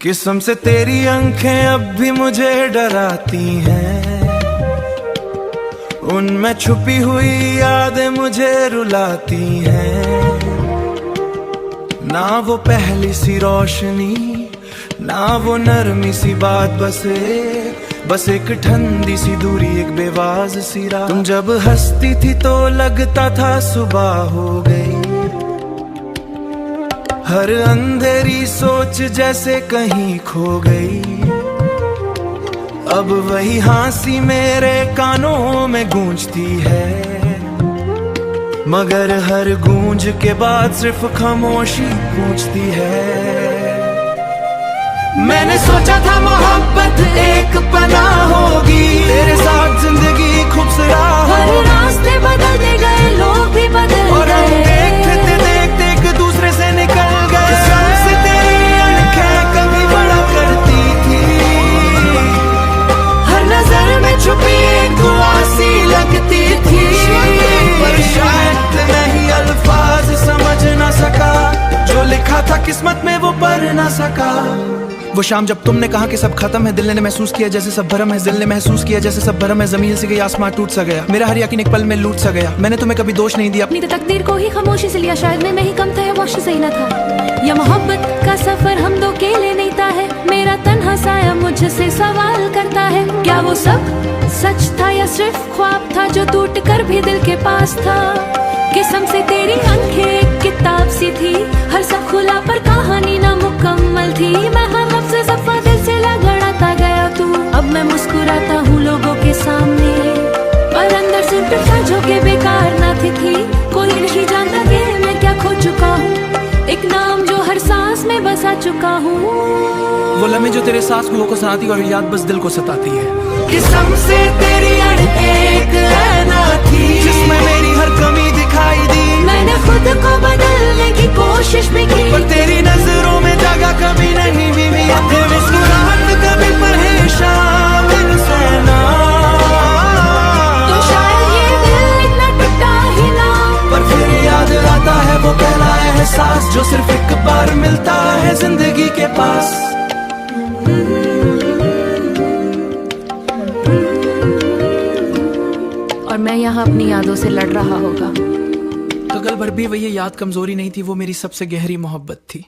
किस्म से तेरी आंखें अब भी मुझे डराती हैं, उनमें छुपी हुई यादें मुझे रुलाती हैं। ना वो पहली सी रोशनी, ना वो नरमी सी बात, बस एक ठंडी सी दूरी, एक बेवाज सी रात। तुम जब हंसती थी तो लगता था सुबह हो गई, हर अंधेरी सोच जैसे कहीं खो गई। अब वही हंसी मेरे कानों में गूंजती है, मगर हर गूंज के बाद सिर्फ खामोशी पूछती है। मैंने सोचा था मोहब्बत एक पनाह होगी, तेरे साथ जिंदगी खूबसूरत हर रास्ते बदलते गए, लोग भी बदल गए, और हम देखते देखते एक दूसरे से निकल गए। सबसे तेरी आंखें कभी बड़ा करती थी, हर नजर में छुपी एक दुआ सी लगती थी। पर शायद नहीं अल्फाज समझ ना सका, जो लिखा था किस्मत में वो पढ़ ना सका। वो शाम जब तुमने कहा कि सब खत्म है, दिल ने महसूस किया जैसे सब भरम है, दिल ने महसूस किया जैसे सब भरम है। जमीन से गई आसमां टूट सा गया, मेरा हर यकीन एक पल में लूट सा गया। मैंने तुम्हें कभी दोष नहीं दिया, अपनी तकदीर को ही खामोशी से लिया, शायद मैं ही कम था या वक्त सही न था। या मोहब्बत का सफर हम दो अकेले नहीं था है, मेरा तन्हा साया मुझसे सवाल करता है। क्या वो सब सच था या सिर्फ ख्वाब था जो टूट कर भी दिल के पास था। किस्म से तेरी आंखें एक किताब सी थी, हर सब खुला पर कहानी ना मुकम्मल थी। मैं हर लफ्ज़ सफा दिल से लगड़ाता गया तू, अब मैं मुस्कुराता हूँ लोगों के सामने, पर अंदर से टूटा जो के बेकार ना थी। कोई नहीं जानता कि मैं क्या खो चुका हूँ, एक नाम जो हर सांस में बसा चुका हूँ। वो लम्हे जो तेरे सांस को होकर सताती और याद बस दिल को सताती है। किस्म से तेरी एक ऐना थी, जिसमें मेरी हर कमी दिखाई दी। मैंने खुद को बदलने की कोशिश भी की, पर तेरी नजरों में जगह कभी नहीं मिली। मुस्कुराहट कभी परेशान सहना, तो शायद ये दिल इतना टूटा ही ना। पर फिर याद आता है वो पहला एहसास जो सिर्फ एक बार मिलता है जिंदगी के पास। और मैं यहाँ अपनी यादों से लड़ रहा होगा। तो कल भर भी वही याद कमजोरी नहीं थी, वो मेरी सबसे गहरी मोहब्बत थी।